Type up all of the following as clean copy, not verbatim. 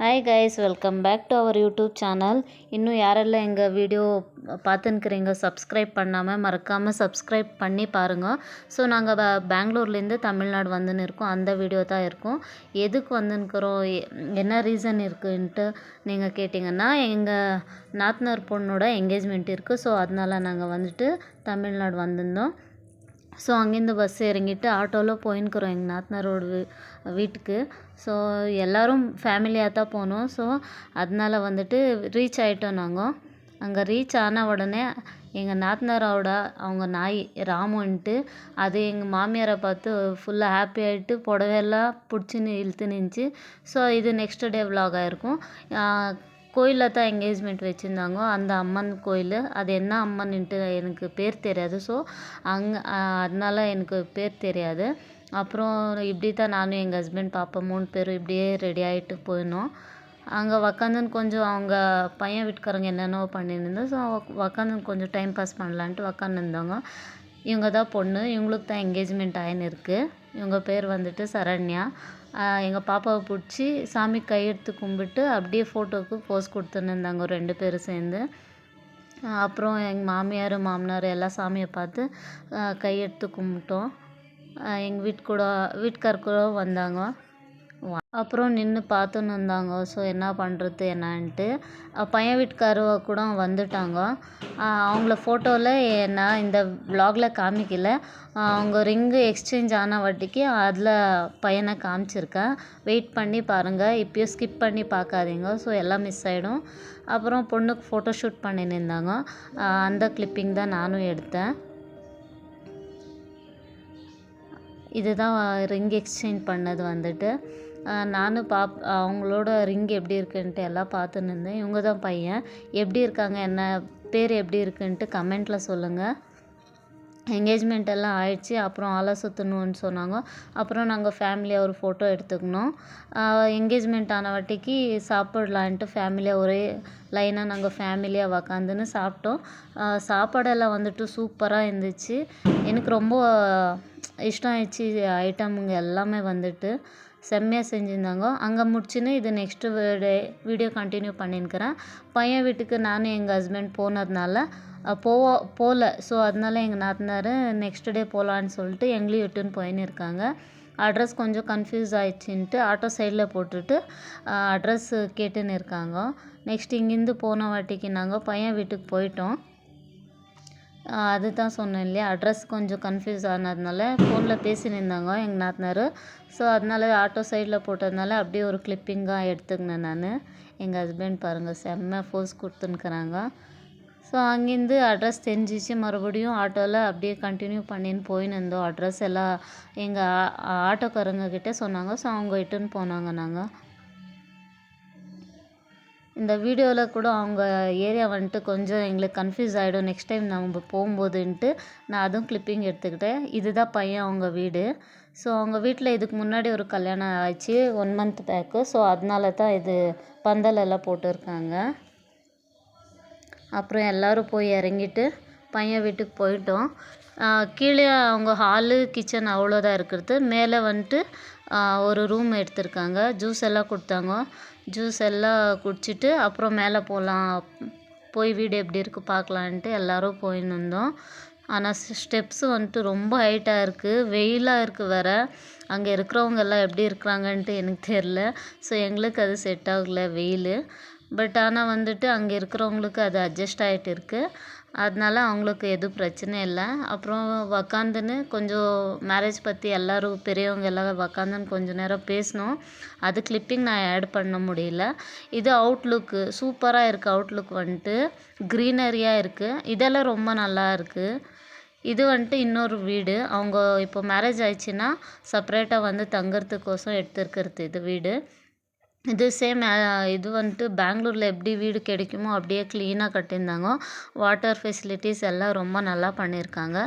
Hi guys, welcome back to our YouTube channel. இன்னும் யாரெல்லாம் எங்கள் வீடியோ பார்த்துன்னுக்குறீங்க சப்ஸ்கிரைப் பண்ணாமல் மறக்காமல் சப்ஸ்கிரைப் பண்ணி பாருங்கள். ஸோ நாங்கள் பெங்களூர்லேருந்து தமிழ்நாடு வந்துன்னு இருக்கோம். அந்த வீடியோ தான் இருக்கும். எதுக்கு வந்துன்னுக்குறோம், என்ன ரீசன் இருக்குன்ட்டு நீங்கள் கேட்டிங்கன்னா, எங்கள் நாத்தனார் பொண்ணோட என்கேஜ்மெண்ட் இருக்குது. ஸோ அதனால் நாங்கள் வந்துட்டு தமிழ்நாடு வந்திருந்தோம். ஸோ அங்கேருந்து பஸ் இறங்கிட்டு ஆட்டோவில் போயின்னுக்குறோம் எங்கள் நாத்தனாரோட வீட்டுக்கு. ஸோ எல்லோரும் ஃபேமிலியாக தான் போனோம். ஸோ அதனால் வந்துட்டு ரீச் ஆகிட்டோம். நாங்கள் அங்கே ரீச் ஆன உடனே எங்கள் நாத்தனாரோட அவங்க நாய் ராமுன்ட்டு அது எங்கள் மாமியாரை பார்த்து ஃபுல்லாக ஹாப்பி ஆகிட்டு புடவையெல்லாம் பிடிச்சின்னு இழுத்து நின்றுச்சு. ஸோ இது நெக்ஸ்ட் டே விலாகாக இருக்கும். கோயிலில் தான் என்கேஜ்மெண்ட் வச்சுருந்தாங்க. அந்த அம்மன் கோயில், அது என்ன அம்மன்ட்டு எனக்கு பேர் தெரியாது. ஸோ அதனால எனக்கு பேர் தெரியாது. அப்புறம் இப்படி தான் நானும் எங்கள் ஹஸ்பண்ட் பாப்பா 3 பேரும் இப்படியே ரெடி ஆகிட்டு போயிடணும். அங்கே உக்காந்துன்னு கொஞ்சம் அவங்க பையன் வீட்டுக்காரங்க என்னென்னோ பண்ணியிருந்தோம். ஸோ உக்காந்துன்னு கொஞ்சம் டைம் பாஸ் பண்ணலான்ட்டு உக்காந்துருந்தாங்க. இவங்க தான் பொண்ணு, இவங்களுக்கு தான் என்கேஜ்மெண்ட் ஆயின்னு இருக்குது. இவங்க பேர் வந்துட்டு சரண்யா. எங்கள் பாப்பாவை பிடிச்சி சாமி கையெடுத்து கும்பிட்டு அப்படியே ஃபோட்டோவுக்கு போஸ் கொடுத்துன்னு இருந்தாங்க 2 பேரும் சேர்ந்து. அப்புறம் எங்கள் மாமியார் மாமனார் எல்லாம் சாமியை பார்த்து கையெடுத்து கும்பிட்டோம். எங்கள் வீட்டுக்கார் கூட வந்தாங்க. அப்புறம் நின்று பார்த்துன்னு இருந்தாங்க. ஸோ என்ன பண்ணுறது என்னான்ட்டு பையன் வீட்டுக்காரவ கூட வந்துட்டாங்க. அவங்கள ஃபோட்டோவில் நான் இந்த விலாகில் காமிக்கல. அவங்க ரிங்கு எக்ஸ்சேஞ்ச் ஆன வாட்டிக்கு அதில் பையனை காமிச்சிருக்கேன். வெயிட் பண்ணி பாருங்கள், இப்போயும் ஸ்கிப் பண்ணி பார்க்காதீங்க. ஸோ எல்லாம் மிஸ் ஆகிடும். அப்புறம் பொண்ணுக்கு ஃபோட்டோ ஷூட் பண்ணின்னு இருந்தாங்க. அந்த கிளிப்பிங் தான் நானும் எடுத்தேன். இதுதான் ரிங் எக்ஸ்சேஞ்ச் பண்ணது வந்துட்டு. நானும் அவங்களோட ரிங் எப்படி இருக்குன்ட்டு எல்லாம் பார்த்துன்னு இருந்தேன். இவங்க தான் பையன். எப்படி இருக்காங்க, என்ன பேர் எப்படி இருக்குன்ட்டு கமெண்ட்டில் சொல்லுங்கள். என்கேஜ்மெண்ட் எல்லாம் ஆயிடுச்சு. அப்புறம் ஆளை சுற்றணுன்னு சொன்னாங்க. அப்புறம் நாங்கள் ஃபேமிலியாக ஒரு ஃபோட்டோ எடுத்துக்கணும். என்கேஜ்மெண்ட் ஆன வாட்டிக்கு சாப்பிட்லான்ட்டு ஃபேமிலியாக ஒரே லைனாக நாங்கள் ஃபேமிலியாக உக்காந்துன்னு சாப்பிட்டோம். சாப்பாடெல்லாம் வந்துட்டு சூப்பராக இருந்துச்சு. எனக்கு ரொம்ப இஷ்டம் ஆயிடுச்சு. ஐட்டமுங்க எல்லாமே வந்துட்டு செம்மையாக செஞ்சுருந்தாங்க. அங்கே முடிச்சுன்னு இது நெக்ஸ்ட்டு வீடியோ கண்டினியூ பண்ணின்னுக்கிறேன். பையன் வீட்டுக்கு நானும் எங்கள் ஹஸ்பண்ட் போனதுனால போகல. ஸோ அதனால எங்கள் நாத்தனார் நெக்ஸ்ட் டே போகலான்னு சொல்லிட்டு எங்களையும் விட்டுன்னு போயின்னு இருக்காங்க. அட்ரஸ் கொஞ்சம் கன்ஃபியூஸ் ஆயிடுச்சுன்ட்டு ஆட்டோ சைடில் போட்டுட்டு அட்ரஸ் கேட்டுன்னு இருக்காங்க. நெக்ஸ்ட் இங்கேருந்து போன வாட்டிக்கு நாங்கள் பையன் வீட்டுக்கு போயிட்டோம். அதுதான் சொன்னேன் இல்லையா, அட்ரஸ் கொஞ்சம் கன்ஃபியூஸ் ஆனதுனால ஃபோனில் பேசின்னு இருந்தாங்க எங்கள் நாத்தனார். ஸோ அதனால ஆட்டோ சைடில் போட்டதுனால அப்படியே ஒரு கிளிப்பிங்காக எடுத்துக்கினேன் நான். எங்கள் ஹஸ்பண்ட் பாருங்கள் செம்ம ஃபோர்ஸ் கொடுத்துன்னுக்குறாங்க. ஸோ அங்கேருந்து அட்ரஸ் தெரிஞ்சிச்சு. மறுபடியும் ஆட்டோவில் அப்படியே கண்டினியூ பண்ணின்னு போயின்னு இருந்தோம். அட்ரஸ் எல்லாம் எங்கள் ஆட்டோக்காரங்க கிட்டே சொன்னாங்க. ஸோ அவங்க இட்டுன்னு போனாங்க. நாங்கள் இந்த வீடியோவில் கூட அவங்க ஏரியா வந்துட்டு கொஞ்சம் எங்களுக்கு கன்ஃபியூஸ் ஆகிடும் நெக்ஸ்ட் டைம் நம்ம போகும்போதுன்ட்டு நான் அதுவும் கிளிப்பிங் எடுத்துக்கிட்டேன். இதுதான் பையன் அவங்க வீடு. ஸோ அவங்க வீட்டில் இதுக்கு முன்னாடி ஒரு கல்யாணம் ஆச்சு 1 மந்த் பேக்கு. ஸோ அதனால தான் இது பந்தலெல்லாம் போட்டிருக்காங்க. அப்புறம் எல்லோரும் போய் இறங்கிட்டு பையன் வீட்டுக்கு போயிட்டோம். கீழே அவங்க ஹாலு கிச்சன் அவ்வளோதான் இருக்கிறது. மேலே வந்துட்டு ஒரு ரூம் எடுத்திருக்காங்க. ஜூஸ் எல்லாம் கொடுத்தாங்க. ஜூஸ் எல்லாம் குடிச்சிட்டு அப்புறம் மேலே போய் வீடு எப்படி இருக்குது பார்க்கலான்ட்டு எல்லோரும் போயின்னு இருந்தோம். ஆனால் ஸ்டெப்ஸு வந்துட்டு ரொம்ப ஹைட்டாக இருக்குது, வெயிலாக இருக்குது வேறு. அங்கே இருக்கிறவங்க எல்லாம் எப்படி இருக்கிறாங்கன்ட்டு எனக்கு தெரில. ஸோ எங்களுக்கு அது செட் ஆகலை வெயில். பட் ஆனால் வந்துட்டு அங்கே இருக்கிறவங்களுக்கு அது அட்ஜஸ்ட் ஆகிட்டு இருக்குது. அதனால அவங்களுக்கு எதுவும் பிரச்சனை இல்லை. அப்புறம் உக்காந்துன்னு கொஞ்சம் மேரேஜ் பற்றி எல்லோரும் பெரியவங்க எல்லாம் உக்காந்துன்னு கொஞ்சம் நேரம் பேசினோம். அது கிளிப்பிங் நான் ஆட் பண்ண முடியல. இது அவுட்லுக்கு சூப்பராக இருக்குது. அவுட்லுக் வந்துட்டு க்ரீனரியாக இருக்குது. இதெல்லாம் ரொம்ப நல்லா இருக்குது. இது வந்துட்டு இன்னொரு வீடு. அவங்க இப்போ மேரேஜ் ஆயிடுச்சுன்னா செப்பரேட்டாக வந்து தங்குறதுக்கோசம் எடுத்துருக்கிறது இது வீடு. இது சேம் இது வந்துட்டு பெங்களூரில் எப்படி வீடு கிடைக்குமோ அப்படியே க்ளீனாக கட்டியிருந்தாங்க. வாட்டர் ஃபெசிலிட்டிஸ் எல்லாம் ரொம்ப நல்லா பண்ணியிருக்காங்க.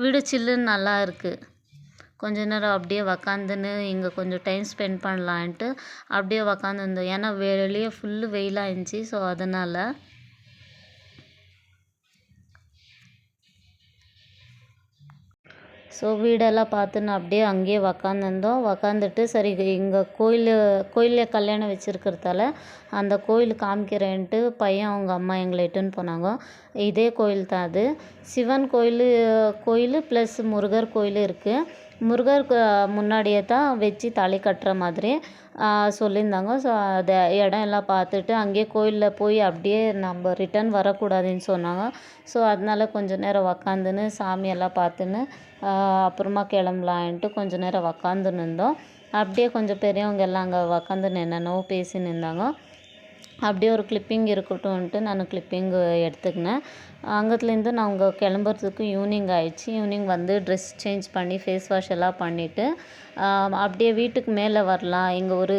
வீடு சில்லுன்னு நல்லா இருக்குது. கொஞ்ச நேரம் அப்படியே உக்காந்துன்னு இங்கே கொஞ்சம் டைம் ஸ்பெண்ட் பண்ணலான்ட்டு அப்படியே உக்காந்துருந்தோம். ஏன்னா வெளியே ஃபுல்லு வெயிலாக இருந்துச்சு. ஸோ அதனால் ஸோ வீடெல்லாம் பார்த்துன்னு அப்படியே அங்கேயே உக்காந்துருந்தோம். உக்காந்துட்டு சரி இங்கே கோயிலில் கல்யாணம் வச்சுருக்கிறதால அந்த கோயில் காமிக்கிறேன்ட்டு பையன் அவங்க அம்மா எங்களை இட்டுன்னு போனாங்க. இதே கோயில் தான் அது. சிவன் கோயில் ப்ளஸ் முருகர் கோயில் இருக்குது. முருகர் முன்னாடியே தான் வச்சு தாலி கட்டுற மாதிரி சொல்லியிருந்தாங்க. ஸோ அதை இடம் எல்லாம் பார்த்துட்டு அங்கேயே கோயிலில் போய் அப்படியே நம்ம ரிட்டர்ன் வரக்கூடாதுன்னு சொன்னாங்க. ஸோ அதனால கொஞ்சம் நேரம் உக்காந்துன்னு சாமியெல்லாம் பார்த்துன்னு அப்புறமா கிளம்பலான்ட்டு கொஞ்சம் நேரம் உக்காந்துன்னு இருந்தோம். அப்படியே கொஞ்சம் பெரியவங்க எல்லாம் அங்கே உக்காந்துன்னு என்னென்னவோ பேசின்னு இருந்தாங்க. அப்படியே ஒரு கிளிப்பிங் இருக்கட்டும்ன்ட்டு நான் கிளிப்பிங் எடுத்துக்கினேன். அங்கத்துலேருந்து நாங்கள் கிளம்புறதுக்கு ஈவினிங் ஆயிடுச்சு. ஈவினிங் வந்து ட்ரெஸ் சேஞ்ச் பண்ணி ஃபேஸ் வாஷ் எல்லாம் பண்ணிவிட்டு அப்படியே வீட்டுக்கு மேலே வரலாம். இங்கே ஒரு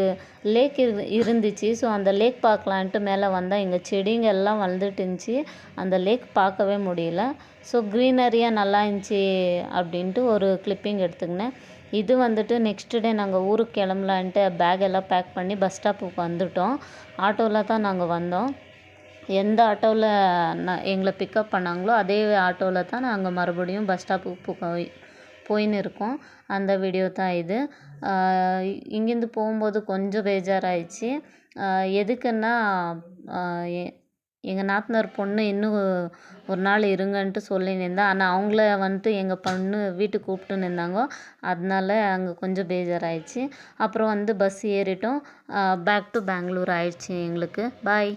லேக் இருந்துச்சு. ஸோ அந்த லேக் பார்க்கலான்ட்டு மேலே வந்தால் இங்கே செடிங்க எல்லாம் வளர்ந்துட்டு இருந்துச்சு. அந்த லேக் பார்க்கவே முடியல. ஸோ க்ரீனரியாக நல்லா இருந்துச்சு அப்படின்ட்டு ஒரு கிளிப்பிங் எடுத்துக்கினேன். இது வந்துட்டு நெக்ஸ்ட் டே நாங்கள் ஊருக்கு கிளம்பலான்ட்டு பேக் எல்லாம் பேக் பண்ணி பஸ் ஸ்டாப்புக்கு வந்துவிட்டோம். ஆட்டோவில் தான் நாங்கள் வந்தோம். எந்த ஆட்டோவில் எங்களை பிக்கப் பண்ணாங்களோ அதே ஆட்டோவில் தான் நாங்கள் மறுபடியும் பஸ் ஸ்டாப்புக்கு போயின்னு இருக்கோம். அந்த வீடியோ தான் இது. இங்கேருந்து போகும்போது கொஞ்சம் பேஜாராயிடுச்சு. எதுக்குன்னா எங்கள் நாத்தனார் பொண்ணு இன்னும் ஒரு நாள் இருங்கன்ட்டு சொல்லின்னு இருந்தா. ஆனால் அவங்கள வந்துட்டு எங்கள் பொண்ணு வீட்டுக்கு கூப்பிட்டுன்னு இருந்தாங்க. அதனால அங்கே கொஞ்சம் பேஜாராயிடுச்சு. அப்புறம் வந்து பஸ் ஏறிட்டோம். பேக் டு பெங்களூர் ஆயிடுச்சு எங்களுக்கு. பாய்.